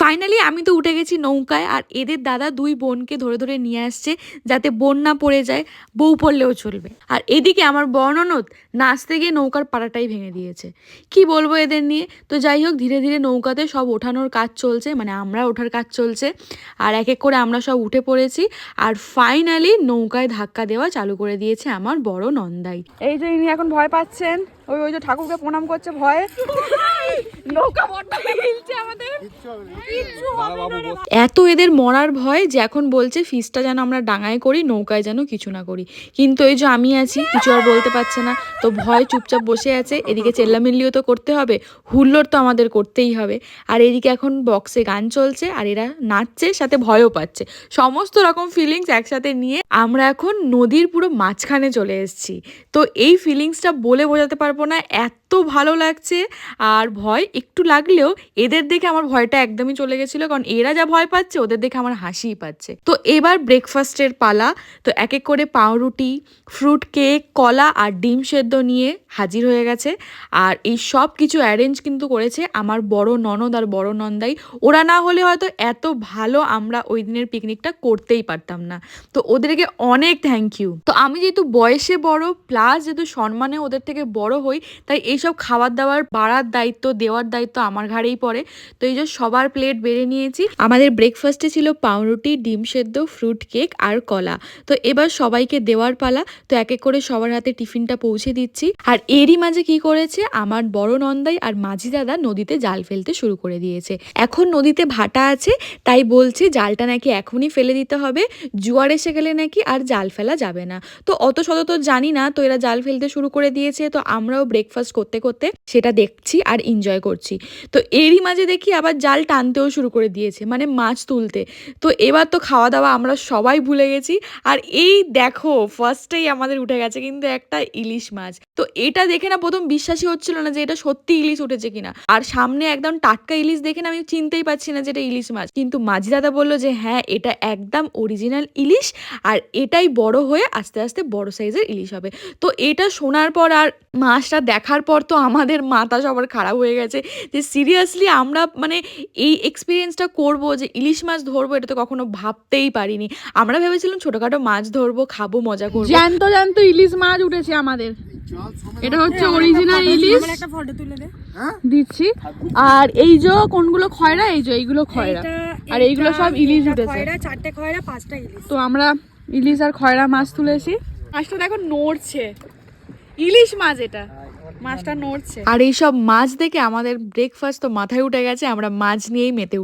Finally আমি তো উঠে গেছি নৌকায়, আর এদের দাদা দুই বোনকে ধরে ধরে নিয়ে আসছে যাতে বোন না পড়ে যায়, বউ পড়লেও চলবে। আর এদিকে আমার বর্ণনদ নাচতে গিয়ে নৌকার পাড়াটাই ভেঙে দিয়েছে। কি বলবো এদের নিয়ে। তো যাই হোক, ধীরে ধীরে নৌকাতে সব ওঠানোর কাজ চলছে, মানে আমরা ওঠার কাজ চলছে, আর এক এক করে আমরা সব উঠে পড়েছি। আর ফাইনালি নৌকায় ধাক্কা দেওয়া চালু করে দিয়েছে আমার বড় নন্দাই। এই যে ইনি এখন ভয় পাচ্ছেন, ওই ওই যে ঠাকুরকে প্রণাম করছে ভয়ে। নৌকা বড্ড হিলছে আমাদের, এত এদের মরার ভয় যে এখন বলছে ফিসটা যেন আমরা ডাঙায় করি, নৌকায় যেন কিছু না করি। কিন্তু এই যে আমি আছি, কিছু আর বলতে পারছে না, তো ভয় চুপচাপ বসে আছে। এদিকে চেল্লামিল্লিও তো করতে হবে, হুল্লোড় তো আমাদের করতেই হবে। আর এদিকে এখন বক্সে গান চলছে, আর এরা নাচছে, সাথে ভয়ও পাচ্ছে। সমস্ত রকম ফিলিংস একসাথে নিয়ে আমরা এখন নদীর পুরো মাঝখানে চলে এসেছি। তো এই ফিলিংসটা বলে বোঝাতে পারবো না, এত ভালো লাগছে। আর ভয় একটু লাগলেও এদের দেখে আমার ভয়টা একদমই চলে গেছিলো, কারণ এরা যা ভয় পাচ্ছে ওদের দেখে আমার হাসিই পাচ্ছে। তো এবার ব্রেকফাস্টের পালা। তো এক এক করে পাউরুটি, ফ্রুট কেক, কলা আর ডিম সেদ্ধ নিয়ে হাজির হয়ে গেছে। আর এই সব কিছু অ্যারেঞ্জ কিন্তু করেছে আমার বড় ননদ আর বড় নন্দাই। ওরা না হলে হয়তো এত ভালো আমরা ওই দিনের পিকনিকটা করতেই পারতাম না। তো ওদেরকে অনেক থ্যাংক ইউ। তো আমি যেহেতু বয়সে বড় প্লাস যেহেতু সম্মানে ওদের থেকে বড় হই, তাই এইসব খাবার দাবার বাড়ার দায়িত্ব, দেওয়ার দায়িত্ব আমার ঘাড়েই পড়ে। তো এই যে সবার প্লেট বেড়ে নিয়েছি। আমাদের ব্রেকফাস্টে ছিল পাউরুটি, ডিম সেদ্ধ, ফ্রুট কেক আর কলা। তো এবার সবাইকে দেওয়ার পালা। তো এক এক করে সবার হাতে টিফিনটা পৌঁছে দিচ্ছি। আর এরই মাঝে কি করেছে আমার বড় নন্দাই আর মাঝি দাদা নদীতে জাল ফেলতে শুরু করে দিয়েছে। এখন নদীতে ভাটা আছে, তাই বলছে জালটা নাকি এখনই ফেলে দিতে হবে, জোয়ার এসে গেলে নাকি আর জাল ফেলা যাবে না। তো অত শত তো জানি না, তো এরা জাল ফেলতে শুরু করে দিয়েছে। তো আমরাও ব্রেকফাস্ট করতে করতে সেটা দেখছি আর এনজয় করছি। তো এরই মাঝে দেখি আবার জাল টানতেও শুরু করে দিয়েছে, মানে মাছ তুলতে। তো এবার তো খাওয়া দাওয়া আমরা সবাই ভুলে গেছি। আর এই দেখো ফার্স্টেই আমাদের উঠে গেছে কিন্তু একটা ইলিশ মাছ। তো এটা দেখে না প্রথম বিশ্বাসই হচ্ছিল না যে এটা সত্যি ইলিশ উঠেছে কিনা। আর সামনে একদম টাটকা ইলিশ দেখে না আমি চিনতেই পারছি না যে এটা ইলিশ মাছ। কিন্তু মাঝি দাদা বললো যে হ্যাঁ, এটা একদম অরিজিনাল ইলিশ, আর এটাই বড় হয়ে আস্তে আস্তে বড় সাইজের ইলিশ হবে। তো এটা শোনার পর আর মাছটা দেখার পর তো আমাদের মাথা সবার খারাপ হয়ে গেছে যে সিরিয়াসলি আমরা মানে এই এক্সপিরিয়েন্সটা করবো যে ইলিশ মাছ ধরবো, এটা তো কখনো ভাবতেই পারিনি। আমরা ভেবেছিলাম ছোটখাটো মাছ ধরবো, খাবো, মজা করবো। জ্যান্ত জ্যান্ত ইলিশ মাছ উঠেছে আমাদের। এটা হচ্ছে অরিজিনাল ইলিশ, একটা ফটো তুলে দে দিচ্ছি। আর এই যে কোনগুলো খয়রা, এই যে এইগুলো খয়রা, আর এইগুলো সব ইলিশ উঠেছে। খয়রা, 4টে খয়রা, 5টা ইলিশ। তো আমরা ইলিশ আর খয়রা মাছ তুলেছি। মাছটা দেখো নড়ছে, ইলিশ মাছ এটা, মাছটা নড়ছে। আর এইসব মাছ দেখে আমাদের ব্রেকফাস্ট তো মাথায় উঠে গেছে, আমরা মাছ নিয়েই মেতে উঠি।